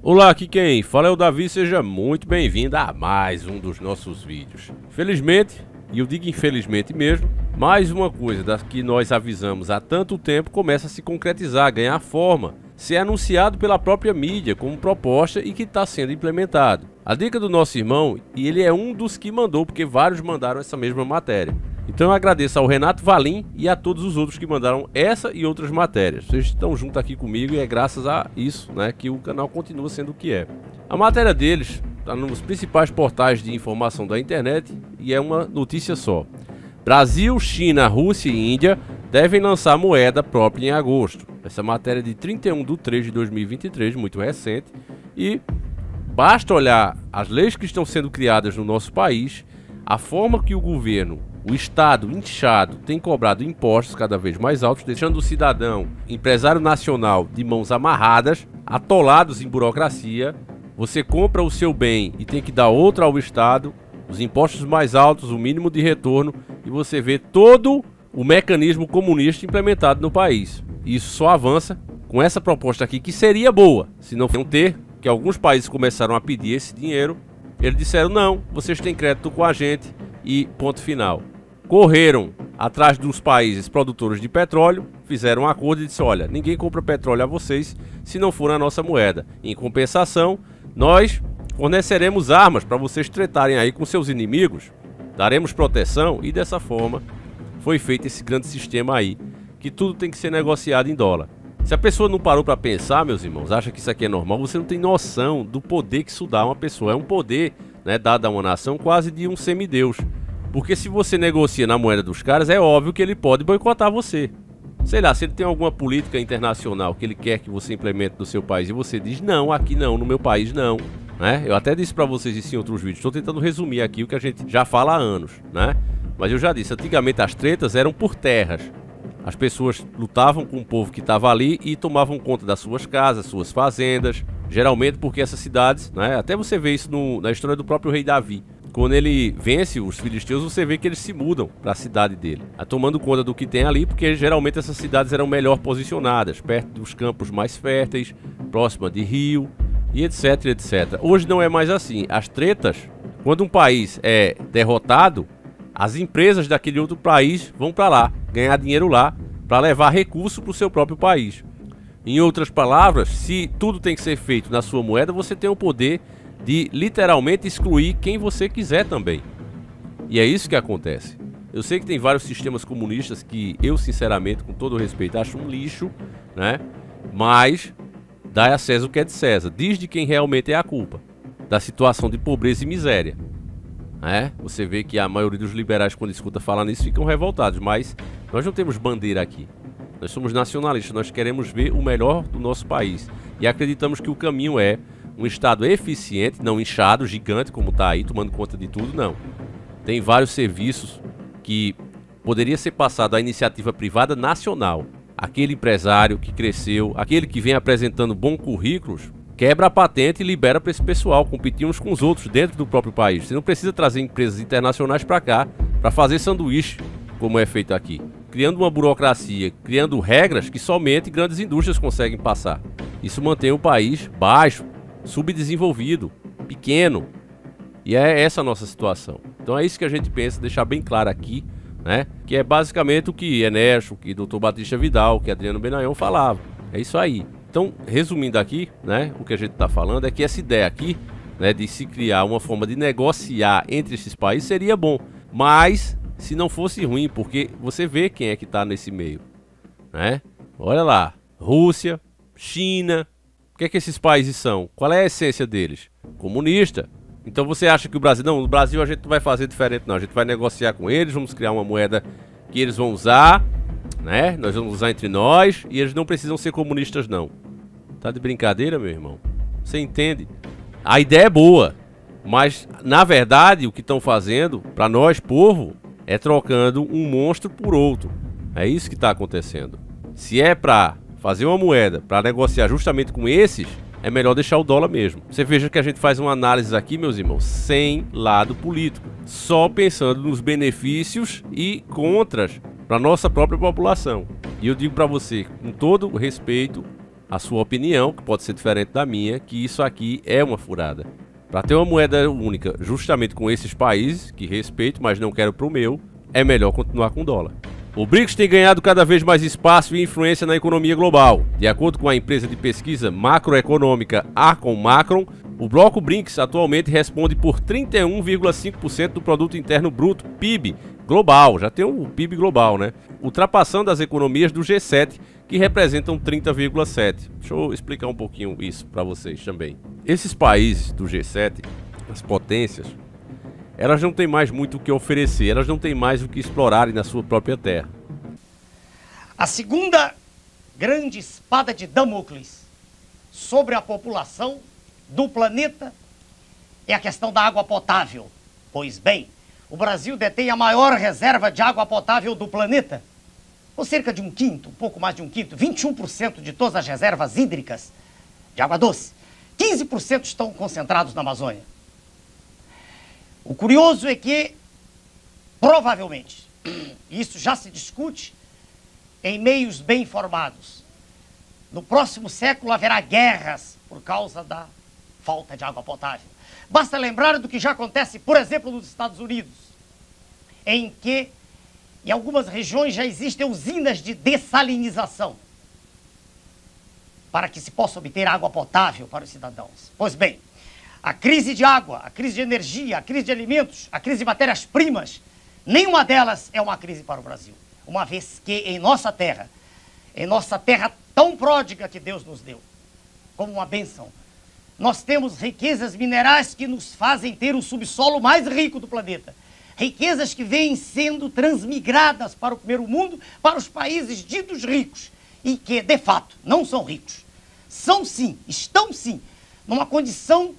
Olá, aqui quem fala é o Davi, seja muito bem-vindo a mais um dos nossos vídeos. Felizmente, e eu digo infelizmente mesmo, mais uma coisa das que nós avisamos há tanto tempo começa a se concretizar, ganhar forma, ser anunciado pela própria mídia como proposta e que está sendo implementado. A dica do nosso irmão, e ele é um dos que mandou, porque vários mandaram essa mesma matéria. Então eu agradeço ao Renato Valim e a todos os outros que mandaram essa e outras matérias. Vocês estão junto aqui comigo e é graças a isso, né, que o canal continua sendo o que é. A matéria deles está nos principais portais de informação da internet e é uma notícia só. Brasil, China, Rússia e Índia devem lançar moeda própria em agosto. Essa matéria é de 31/3/2023, muito recente, e basta olhar as leis que estão sendo criadas no nosso país, a forma que o governo, o Estado inchado, tem cobrado impostos cada vez mais altos, deixando o cidadão, empresário nacional, de mãos amarradas, atolados em burocracia. Você compra o seu bem e tem que dar outra ao Estado, os impostos mais altos, o mínimo de retorno, e você vê todo o mecanismo comunista implementado no país. E isso só avança com essa proposta aqui, que seria boa, se não ter, que alguns países começaram a pedir esse dinheiro. Eles disseram, não, vocês têm crédito com a gente e ponto final. Correram atrás dos países produtores de petróleo, fizeram um acordo e disseram, olha, ninguém compra petróleo a vocês se não for a nossa moeda. Em compensação, nós forneceremos armas para vocês tretarem aí com seus inimigos, daremos proteção, e dessa forma foi feito esse grande sistema aí, que tudo tem que ser negociado em dólar. Se a pessoa não parou para pensar, meus irmãos, acha que isso aqui é normal, você não tem noção do poder que isso dá a uma pessoa. É um poder, né, dado a uma nação quase de um semideus. Porque se você negocia na moeda dos caras, é óbvio que ele pode boicotar você. Sei lá, se ele tem alguma política internacional que ele quer que você implemente no seu país e você diz, não, aqui não, no meu país não, né? Eu até disse para vocês isso em outros vídeos, estou tentando resumir aqui o que a gente já fala há anos, né? Mas eu já disse, antigamente as tretas eram por terras. As pessoas lutavam com o povo que estava ali e tomavam conta das suas casas, suas fazendas, geralmente porque essas cidades, né? Até você vê isso na história do próprio rei Davi. Quando ele vence os filisteus, você vê que eles se mudam para a cidade dele, tomando conta do que tem ali, porque geralmente essas cidades eram melhor posicionadas, perto dos campos mais férteis, próxima de rio, e etc, etc. Hoje não é mais assim. As tretas, quando um país é derrotado, as empresas daquele outro país vão para lá, ganhar dinheiro lá, para levar recurso para o seu próprio país. Em outras palavras, se tudo tem que ser feito na sua moeda, você tem o poder de literalmente excluir quem você quiser também. E é isso que acontece. Eu sei que tem vários sistemas comunistas que eu, sinceramente, com todo o respeito, acho um lixo, né? Mas dá a César o que é de César. Diz de quem realmente é a culpa da situação de pobreza e miséria. Você vê que a maioria dos liberais, quando escuta falar nisso, ficam revoltados. Mas nós não temos bandeira aqui. Nós somos nacionalistas, nós queremos ver o melhor do nosso país. E acreditamos que o caminho é um Estado eficiente, não inchado, gigante, como está aí, tomando conta de tudo, não. Tem vários serviços que poderia ser passado à iniciativa privada nacional. Aquele empresário que cresceu, aquele que vem apresentando bons currículos, quebra a patente e libera para esse pessoal competir uns com os outros dentro do próprio país. Você não precisa trazer empresas internacionais para cá para fazer sanduíche, como é feito aqui. Criando uma burocracia, criando regras que somente grandes indústrias conseguem passar. Isso mantém o país baixo, subdesenvolvido, pequeno. E é essa a nossa situação. Então é isso que a gente pensa, deixar bem claro aqui, né? Que é basicamente o que Enércio, que Dr. Batista Vidal, que Adriano Benayon falava. É isso aí. Então, resumindo aqui, né, o que a gente está falando é que essa ideia aqui, né, de se criar uma forma de negociar entre esses países seria bom. Mas, se não fosse ruim, porque você vê quem é que está nesse meio, né? Olha lá, Rússia, China. O que é que esses países são? Qual é a essência deles? Comunista. Então você acha que o Brasil... Não, no Brasil a gente não vai fazer diferente não. A gente vai negociar com eles, vamos criar uma moeda que eles vão usar, né? Nós vamos usar entre nós e eles não precisam ser comunistas não. Tá de brincadeira, meu irmão? Você entende? A ideia é boa, mas na verdade o que estão fazendo para nós, povo, é trocando um monstro por outro. É isso que está acontecendo. Se é para fazer uma moeda para negociar justamente com esses, é melhor deixar o dólar mesmo. Você veja que a gente faz uma análise aqui, meus irmãos, sem lado político, só pensando nos benefícios e contras para nossa própria população. E eu digo para você, com todo o respeito, a sua opinião, que pode ser diferente da minha, que isso aqui é uma furada. Para ter uma moeda única justamente com esses países, que respeito, mas não quero pro meu, é melhor continuar com o dólar. O BRICS tem ganhado cada vez mais espaço e influência na economia global. De acordo com a empresa de pesquisa macroeconômica Arcon Macron, o bloco BRICS atualmente responde por 31,5% do produto interno bruto, PIB, global. Já tem o PIB global, né? Ultrapassando as economias do G7, que representam 30,7%. Deixa eu explicar um pouquinho isso para vocês também. Esses países do G7, as potências, elas não têm mais muito o que oferecer, elas não têm mais o que explorarem na sua própria terra. A segunda grande espada de Damocles sobre a população do planeta é a questão da água potável. Pois bem, o Brasil detém a maior reserva de água potável do planeta, com cerca de um quinto, um pouco mais de um quinto, 21% de todas as reservas hídricas de água doce. 15% estão concentrados na Amazônia. O curioso é que, provavelmente, isso já se discute em meios bem informados, no próximo século haverá guerras por causa da falta de água potável. Basta lembrar do que já acontece, por exemplo, nos Estados Unidos, em que em algumas regiões já existem usinas de dessalinização para que se possa obter água potável para os cidadãos. Pois bem, a crise de água, a crise de energia, a crise de alimentos, a crise de matérias-primas, nenhuma delas é uma crise para o Brasil. Uma vez que em nossa terra tão pródiga que Deus nos deu, como uma bênção, nós temos riquezas minerais que nos fazem ter o subsolo mais rico do planeta. Riquezas que vêm sendo transmigradas para o primeiro mundo, para os países ditos ricos, e que, de fato, não são ricos. São sim, estão sim, numa condição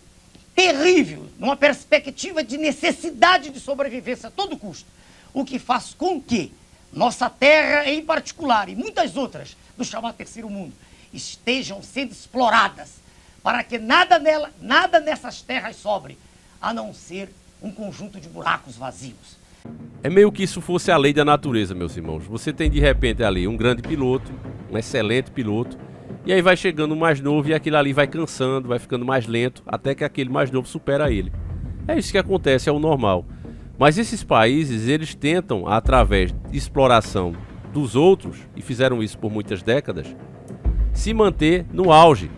terrível, numa perspectiva de necessidade de sobrevivência a todo custo. O que faz com que nossa terra, em particular, e muitas outras do chamado terceiro mundo, estejam sendo exploradas para que nada nessas terras sobre, a não ser um conjunto de buracos vazios. É meio que isso fosse a lei da natureza, meus irmãos. Você tem de repente ali um grande piloto, um excelente piloto, e aí vai chegando o mais novo e aquele ali vai cansando, vai ficando mais lento, até que aquele mais novo supera ele. É isso que acontece, é o normal. Mas esses países, eles tentam, através de exploração dos outros, e fizeram isso por muitas décadas, se manter no auge.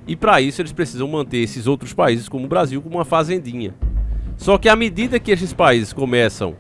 E para isso eles precisam manter esses outros países, como o Brasil, como uma fazendinha. Só que à medida que esses países começam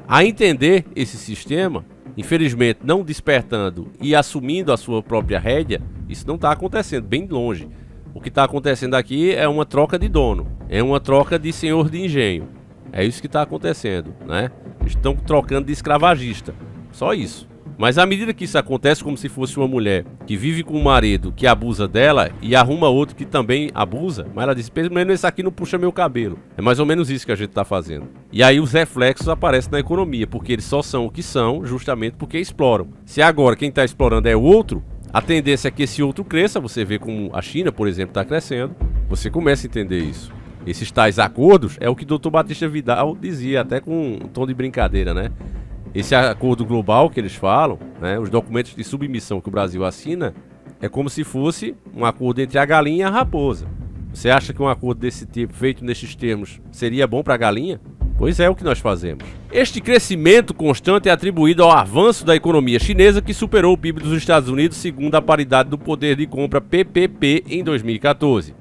a entender esse sistema, infelizmente não despertando e assumindo a sua própria rédea, isso não está acontecendo, bem longe. O que está acontecendo aqui é uma troca de dono, é uma troca de senhor de engenho. É isso que está acontecendo, né? Eles estão trocando de escravagista, só isso. Mas à medida que isso acontece, como se fosse uma mulher que vive com um marido que abusa dela e arruma outro que também abusa, mas ela diz, pelo menos esse aqui não puxa meu cabelo. É mais ou menos isso que a gente está fazendo. E aí os reflexos aparecem na economia, porque eles só são o que são justamente porque exploram. Se agora quem está explorando é o outro, a tendência é que esse outro cresça. Você vê como a China, por exemplo, está crescendo. Você começa a entender isso. Esses tais acordos é o que o Dr. Batista Vidal dizia, até com um tom de brincadeira, né? Esse acordo global que eles falam, né, os documentos de submissão que o Brasil assina, é como se fosse um acordo entre a galinha e a raposa. Você acha que um acordo desse tipo, feito nesses termos, seria bom para a galinha? Pois é o que nós fazemos. Este crescimento constante é atribuído ao avanço da economia chinesa, que superou o PIB dos Estados Unidos, segundo a paridade do poder de compra PPP em 2014.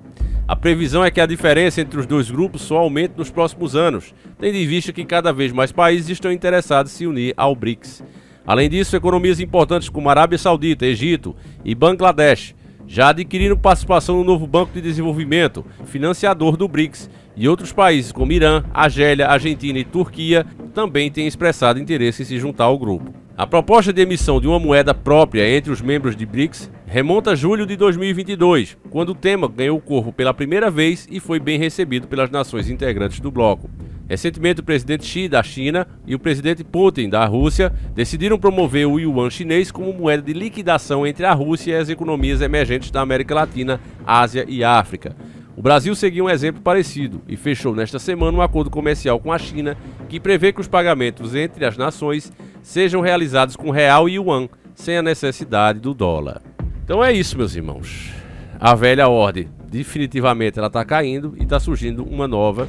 A previsão é que a diferença entre os dois grupos só aumente nos próximos anos, tendo em vista que cada vez mais países estão interessados em se unir ao BRICS. Além disso, economias importantes como Arábia Saudita, Egito e Bangladesh já adquiriram participação no novo Banco de Desenvolvimento, financiador do BRICS, e outros países como Irã, Argélia, Argentina e Turquia também têm expressado interesse em se juntar ao grupo. A proposta de emissão de uma moeda própria entre os membros de BRICS remonta a julho de 2022, quando o tema ganhou corpo pela primeira vez e foi bem recebido pelas nações integrantes do bloco. Recentemente, o presidente Xi da China e o presidente Putin da Rússia decidiram promover o yuan chinês como moeda de liquidação entre a Rússia e as economias emergentes da América Latina, Ásia e África. O Brasil seguiu um exemplo parecido e fechou nesta semana um acordo comercial com a China que prevê que os pagamentos entre as nações sejam realizados com real e yuan, sem a necessidade do dólar. Então é isso, meus irmãos. a velha ordem, definitivamente ela tá caindo e tá surgindo uma nova.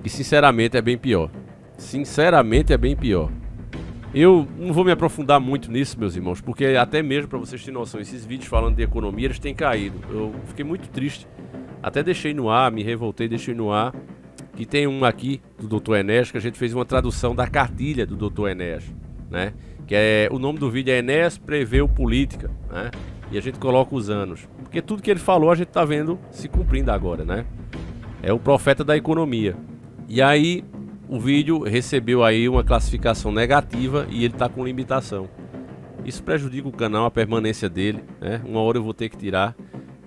E sinceramente é bem pior. Sinceramente é bem pior. Eu não vou me aprofundar muito nisso, meus irmãos, porque até mesmo para vocês terem noção, esses vídeos falando de economia, eles têm caído. Eu fiquei muito triste. Até deixei no ar, me revoltei, deixei no ar. Que tem um aqui do Dr. Enéas, que a gente fez uma tradução da cartilha do Dr. Enéas, né? Que é, o nome do vídeo é Enéas Preveu Política, né? E a gente coloca os anos. Porque tudo que ele falou a gente tá vendo se cumprindo agora, né? É o profeta da economia. E aí o vídeo recebeu aí uma classificação negativa e ele tá com limitação. Isso prejudica o canal, a permanência dele, né? Uma hora eu vou ter que tirar.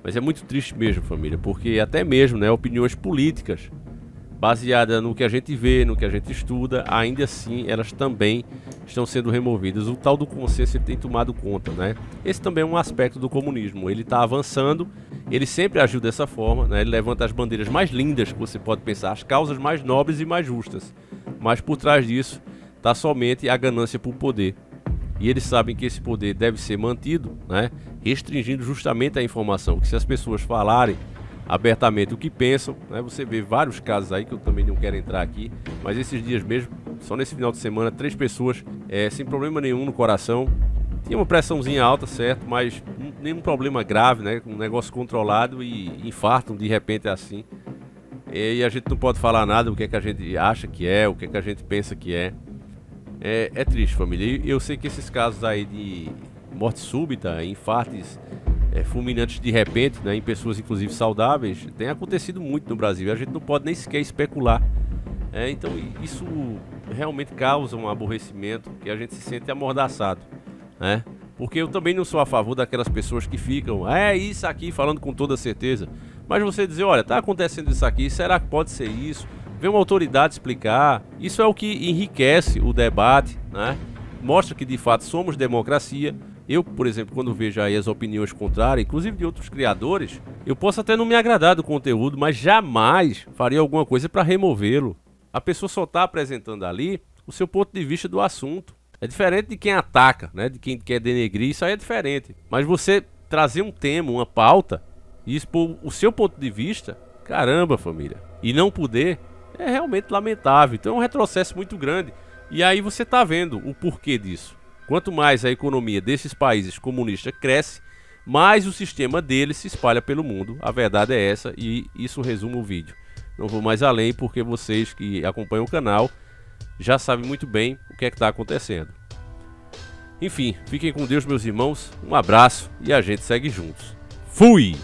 Mas é muito triste mesmo, família, porque até mesmo, né, opiniões políticas baseadas no que a gente vê, no que a gente estuda, ainda assim elas também estão sendo removidas. O tal do consenso ele tem tomado conta, né? Esse também é um aspecto do comunismo. Ele está avançando, ele sempre agiu dessa forma, né? Ele levanta as bandeiras mais lindas que você pode pensar, as causas mais nobres e mais justas. Mas por trás disso está somente a ganância por poder. E eles sabem que esse poder deve ser mantido, né? Restringindo justamente a informação, que se as pessoas falarem abertamente o que pensam, né? Você vê vários casos aí que eu também não quero entrar aqui, mas esses dias mesmo, só nesse final de semana, 3 pessoas sem problema nenhum no coração, tinha uma pressãozinha alta, certo, mas nenhum problema grave, né? Um negócio controlado e infartam de repente assim. E a gente não pode falar nada do que é que a gente acha que é, o que é que a gente pensa que é. É triste, família. Eu sei que esses casos aí de morte súbita, infartos fulminantes de repente, né, em pessoas inclusive saudáveis, tem acontecido muito no Brasil. A gente não pode nem sequer especular. Então isso realmente causa um aborrecimento que a gente se sente amordaçado, né? Porque eu também não sou a favor daquelas pessoas que ficam, isso aqui, falando com toda certeza. Mas você dizer, olha, tá acontecendo isso aqui, será que pode ser isso? Ver uma autoridade explicar, isso é o que enriquece o debate, né? Mostra que de fato somos democracia. Eu, por exemplo, quando vejo aí as opiniões contrárias, inclusive de outros criadores, eu posso até não me agradar do conteúdo, mas jamais faria alguma coisa para removê-lo. A pessoa só está apresentando ali o seu ponto de vista do assunto. É diferente de quem ataca, né? De quem quer denegrir, isso aí é diferente. Mas você trazer um tema, uma pauta e expor o seu ponto de vista, caramba, família, e não poder, é realmente lamentável. Então é um retrocesso muito grande. E aí você está vendo o porquê disso. Quanto mais a economia desses países comunistas cresce, mais o sistema deles se espalha pelo mundo. A verdade é essa e isso resume o vídeo. Não vou mais além porque vocês que acompanham o canal já sabem muito bem o que é que está acontecendo. Enfim, fiquem com Deus, meus irmãos. Um abraço e a gente segue juntos. Fui!